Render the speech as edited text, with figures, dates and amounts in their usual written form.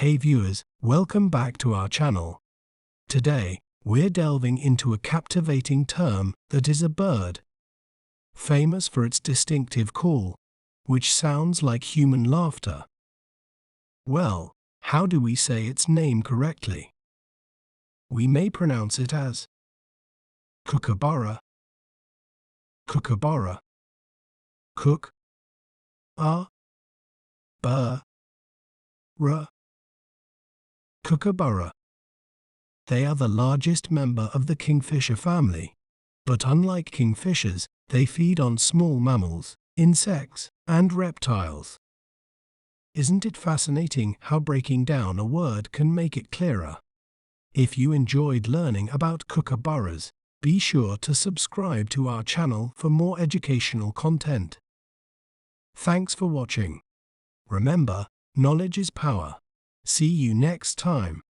Hey viewers, welcome back to our channel. Today, we're delving into a captivating term that is a bird, famous for its distinctive call, which sounds like human laughter. Well, how do we say its name correctly? We may pronounce it as Kookabura, Kookabura, Cook, Bur, Kookabura. They are the largest member of the kingfisher family, but unlike kingfishers, they feed on small mammals, insects, and reptiles. Isn't it fascinating how breaking down a word can make it clearer? If you enjoyed learning about kookaburras, be sure to subscribe to our channel for more educational content. Thanks for watching. Remember, knowledge is power. See you next time.